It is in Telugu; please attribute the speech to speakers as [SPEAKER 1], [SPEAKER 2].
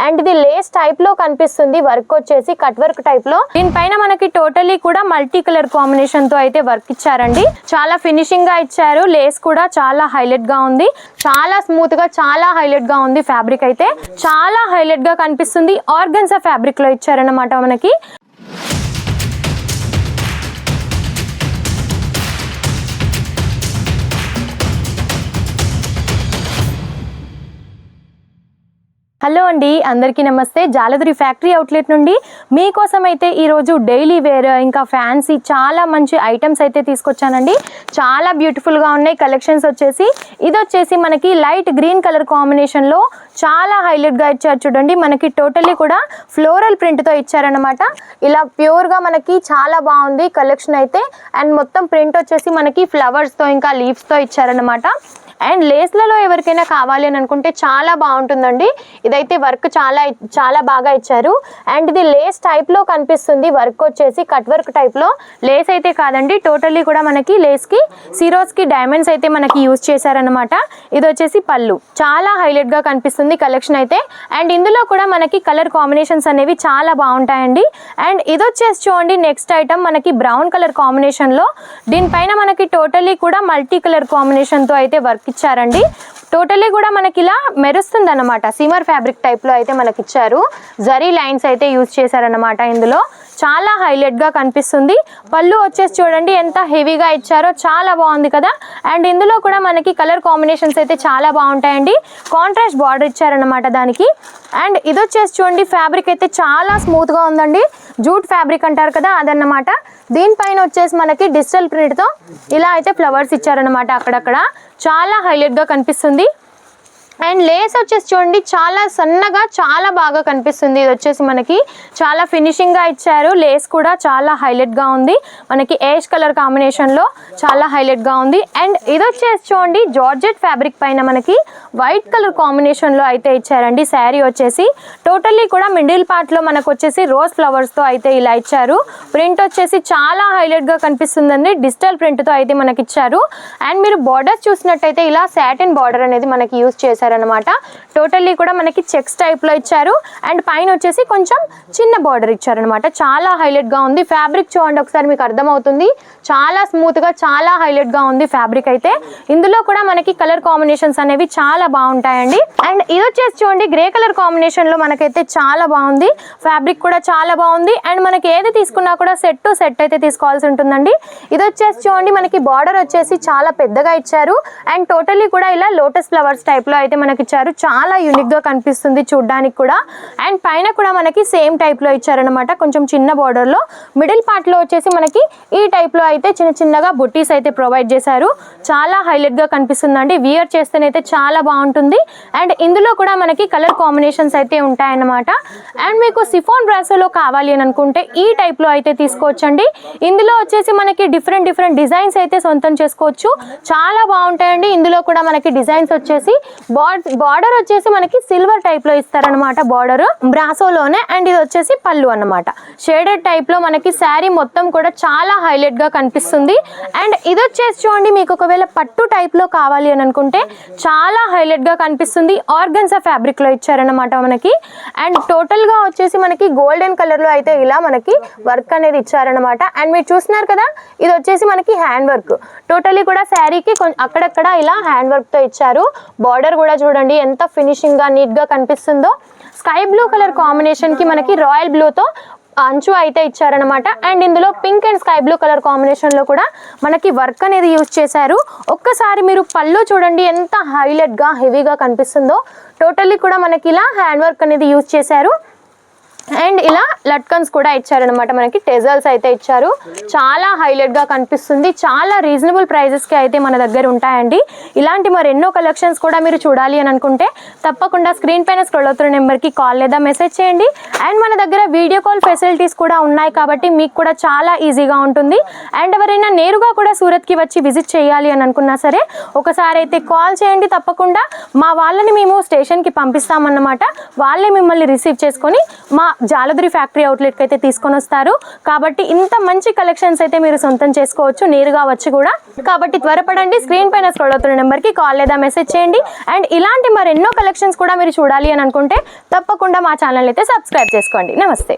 [SPEAKER 1] అండ్ ఇది లేస్ టైప్ లో కనిపిస్తుంది. వర్క్ వచ్చేసి కట్ వర్క్ టైప్ లో. దీనిపైన మనకి టోటలీ కూడా మల్టీ కలర్ కాంబినేషన్ తో అయితే వర్క్ ఇచ్చారండి. చాలా ఫినిషింగ్ గా ఇచ్చారు. లేస్ కూడా చాలా హైలైట్ గా ఉంది. చాలా స్మూత్ గా చాలా హైలైట్ గా ఉంది. ఫ్యాబ్రిక్ అయితే చాలా హైలైట్ గా కనిపిస్తుంది. ఆర్గన్జా ఫ్యాబ్రిక్ లో ఇచ్చారన్నమాట మనకి. హలో అండి, అందరికీ నమస్తే. జాలదురి ఫ్యాక్టరీ అవుట్లెట్ నుండి మీకోసం అయితే ఈరోజు డైలీ వేర్ ఇంకా ఫ్యాన్సీ చాలా మంచి ఐటమ్స్ అయితే తీసుకొచ్చానండి. చాలా బ్యూటిఫుల్గా ఉన్నాయి కలెక్షన్స్ వచ్చేసి. ఇది వచ్చేసి మనకి లైట్ గ్రీన్ కలర్ కాంబినేషన్లో చాలా హైలైట్గా ఇచ్చారు చూడండి. మనకి టోటల్లీ కూడా ఫ్లోరల్ ప్రింట్తో ఇచ్చారనమాట. ఇలా ప్యూర్గా మనకి చాలా బాగుంది కలెక్షన్ అయితే. అండ్ మొత్తం ప్రింట్ వచ్చేసి మనకి ఫ్లవర్స్తో ఇంకా లీవ్స్తో ఇచ్చారనమాట. అండ్ లేస్లలో ఎవరికైనా కావాలి అని అనుకుంటే చాలా బాగుంటుందండి. ఇదైతే వర్క్ చాలా బాగా ఇచ్చారు. అండ్ ఇది లేస్ టైప్ లో కనిపిస్తుంది. వర్క్ వచ్చేసి కట్ వర్క్ టైప్ లో. లేస్ అయితే కాదండి, టోటల్లీ కూడా మనకి లేస్ కి సిరోస్ కి డైమండ్స్ అయితే మనకి యూజ్ చేశారనమాట. ఇది వచ్చేసి పళ్ళు. చాలా హైలైట్ గా కనిపిస్తుంది కలెక్షన్ అయితే. అండ్ ఇందులో కూడా మనకి కలర్ కాంబినేషన్స్ అనేవి చాలా బాగుంటాయండి. అండ్ ఇది వచ్చేసి చూడండి నెక్స్ట్ ఐటమ్ మనకి బ్రౌన్ కలర్ కాంబినేషన్ లో. దీనిపైన మనకి టోటల్లీ కూడా మల్టీ కలర్ కాంబినేషన్ తో అయితే వర్క్ ఇచ్చారండి. టోటల్లీ కూడా మనకి ఇలా మెరుస్తుంది అనమాట. సిమర్ ఫ్యాబ్రిక్ టైప్ లో అయితే మనకి ఇచ్చారు. జరీ లైన్స్ అయితే యూజ్ చేశారనమాట. ఇందులో చాలా హైలైట్ గా కనిపిస్తుంది. పళ్ళు వచ్చేసి చూడండి ఎంత హెవీగా ఇచ్చారో, చాలా బాగుంది కదా. అండ్ ఇందులో కూడా మనకి కలర్ కాంబినేషన్స్ అయితే చాలా బాగుంటాయండి. కాంట్రాస్ట్ బార్డర్ ఇచ్చారనమాట దానికి. అండ్ ఇది వచ్చేసి చూడండి ఫ్యాబ్రిక్ అయితే చాలా స్మూత్ గా ఉందండి. జూట్ ఫ్యాబ్రిక్ అంటారు కదా అదన్నమాట. దీనిపైన వచ్చేసి మనకి డిజిటల్ ప్రింట్ తో ఇలా అయితే ఫ్లవర్స్ ఇచ్చారనమాట అక్కడక్కడ. చాలా హైలైట్ గా కనిపిస్తుంది. అండ్ లేస్ వచ్చేసి చూడండి చాలా సన్నగా చాలా బాగా కనిపిస్తుంది. ఇది వచ్చేసి మనకి చాలా ఫినిషింగ్ గా ఇచ్చారు. లేస్ కూడా చాలా హైలైట్ గా ఉంది. మనకి ఏష్ కలర్ కాంబినేషన్ లో చాలా హైలైట్ గా ఉంది. అండ్ ఇది వచ్చేసి చూడండి జార్జెట్ ఫ్యాబ్రిక్ పైన మనకి వైట్ కలర్ కాంబినేషన్ లో అయితే ఇచ్చారండి. శారీ వచ్చేసి టోటల్లీ కూడా మిడిల్ పార్ట్ లో మనకు వచ్చేసి రోజ్ ఫ్లవర్స్ తో అయితే ఇలా ఇచ్చారు. ప్రింట్ వచ్చేసి చాలా హైలైట్ గా కనిపిస్తుందండి. డిజిటల్ ప్రింట్ తో అయితే మనకి ఇచ్చారు. అండ్ మీరు బార్డర్స్ చూసినట్టయితే ఇలా సాటిన్ బార్డర్ అనేది మనకి యూజ్ చేశారు అనమాట. టోటల్లీ కూడా మనకి చెక్స్ టైప్ లో ఇచ్చారు. అండ్ పైన వచ్చేసి కొంచెం చిన్న బార్డర్ ఇచ్చారనమాట. చాలా హైలైట్ గా ఉంది. ఫ్యాబ్రిక్ చూడండి ఒకసారి మీకు అర్థమవుతుంది. చాలా స్మూత్ గా చాలా హైలైట్ గా ఉంది ఫ్యాబ్రిక్ అయితే. ఇందులో కూడా మనకి కలర్ కాంబినేషన్స్ అనేవి చాలా బాగుంటాయండి. అండ్ ఇది వచ్చేసి చూడండి గ్రే కలర్ కాంబినేషన్ లో మనకైతే చాలా బాగుంది. ఫ్యాబ్రిక్ కూడా చాలా బాగుంది. అండ్ మనకి ఏది తీసుకున్నా కూడా సెట్ టు సెట్ అయితే తీసుకోవాల్సి ఉంటుందండి. ఇది వచ్చేసి చూడండి మనకి బార్డర్ వచ్చేసి చాలా పెద్దగా ఇచ్చారు. అండ్ టోటల్లీ కూడా ఇలా లోటస్ ఫ్లవర్స్ టైప్ లో అయితే మనకి ఇచ్చారు. చాలా యూనిక్ గా కనిపిస్తుంది చూడడానికి కూడా. అండ్ పైన కూడా మనకి సేమ్ టైప్ లో ఇచ్చారనమాట. కొంచెం చిన్న బార్డర్ లో మిడిల్ పార్ట్ లో వచ్చేసి మనకి ఈ టైప్ లో అయితే చిన్న చిన్నగా బుట్టీస్ అయితే ప్రొవైడ్ చేశారు. చాలా హైలైట్ గా కనిపిస్తుందండి. వియర్ చేస్తేనైతే చాలా బాగుంటుంది. అండ్ ఇందులో కూడా మనకి కలర్ కాంబినేషన్స్ అయితే ఉంటాయన్నమాట. అండ్ మీకు సిఫాన్ బ్రాసోలో కావాలి అని అనుకుంటే ఈ టైప్ లో అయితే తీసుకోవచ్చండి. ఇందులో వచ్చేసి మనకి డిఫరెంట్ డిజైన్స్ అయితే సొంతం చేసుకోవచ్చు. చాలా బాగుంటాయండి. ఇందులో కూడా మనకి డిజైన్స్ వచ్చేసి బార్డర్ వచ్చేసి మనకి సిల్వర్ టైప్ లో ఇస్తారనమాట బార్డర్ బ్రాసోలోనే. అండ్ ఇది వచ్చేసి పళ్ళు అన్నమాట. షేడెడ్ టైప్ లో మనకి శారీ మొత్తం కూడా చాలా హైలైట్ గా కనిపిస్తుంది. అండ్ ఇది వచ్చేసి చూడండి మీకు ఒకవేళ పట్టు టైప్ లో కావాలి అని అనుకుంటే చాలా హైలైట్ గా కనిపిస్తుంది. ఆర్గన్జా ఫ్యాబ్రిక్ లో ఇచ్చారనమాట మనకి. అండ్ టోటల్ గా వచ్చేసి మనకి గోల్డెన్ కలర్ లో అయితే ఇలా మనకి వర్క్ అనేది ఇచ్చారనమాట. అండ్ మీరు చూస్తున్నారు కదా ఇది వచ్చేసి మనకి హ్యాండ్ వర్క్. టోటలీ కూడా శారీకి అక్కడక్కడ ఇలా హ్యాండ్ వర్క్ తో ఇచ్చారు. బార్డర్ కూడా చూడండి ఎంత ఫినిషింగ్ గా నీట్ గా కనిపిస్తుందో. స్కై బ్లూ కలర్ కాంబినేషన్ కి మనకి రాయల్ బ్లూ తో అంచు అయితే ఇచ్చారనమాట. అండ్ ఇందులో pink and sky blue colour combination లో కూడా మనకి వర్క్ అనేది యూజ్ చేశారు. ఒక్కసారి మీరు పళ్ళు చూడండి ఎంత హైలైట్ గా హెవీగా కనిపిస్తుందో. టోటల్లీ కూడా మనకి ఇలా హ్యాండ్ వర్క్ అనేది యూజ్ చేశారు. అండ్ ఇలా లట్కన్స్ కూడా ఇచ్చారనమాట. మనకి టెజల్స్ అయితే ఇచ్చారు. చాలా హైలైట్ గా కనిపిస్తుంది. చాలా రీజనబుల్ ప్రైజెస్ కి అయితే మన దగ్గర ఉంటాయండి. ఇలాంటి మరెన్నో కలెక్షన్స్ కూడా మీరు చూడాలి అని అనుకుంటే తప్పకుండా స్క్రీన్ పైన స్క్రోల్ అవుతున్న నెంబర్ కి కాల్ లేదా మెసేజ్ చేయండి. అండ్ మన దగ్గర వీడియో కాల్ ఫెసిలిటీస్ కూడా ఉన్నాయి కాబట్టి మీకు కూడా చాలా ఈజీగా ఉంటుంది. అండ్ ఎవరైనా నేరుగా కూడా సూరత్ కి వచ్చి విజిట్ చేయాలి అని అనుకున్నా సరే ఒకసారి అయితే కాల్ చేయండి. తప్పకుండా మా వాళ్ళని మేము స్టేషన్ కి పంపిస్తామన్నమాట. వాళ్ళే మిమ్మల్ని రిసీవ్ చేసుకొని మా జాలదురి ఫ్యాక్టరీ అవుట్లెట్కి అయితే తీసుకొని వస్తారు. కాబట్టి ఇంత మంచి కలెక్షన్స్ అయితే మీరు సొంతం చేసుకోవచ్చు, నేరుగా వచ్చి కూడా. కాబట్టి త్వరపడండి, స్క్రీన్ పైన స్క్రోల్ అవుతున్న నెంబర్కి కాల్ లేదా మెసేజ్ చేయండి. అండ్ ఇలాంటి మరెన్నో కలెక్షన్స్ కూడా మీరు చూడాలి అని అనుకుంటే తప్పకుండా మా ఛానల్ అయితే సబ్స్క్రైబ్ చేసుకోండి. నమస్తే.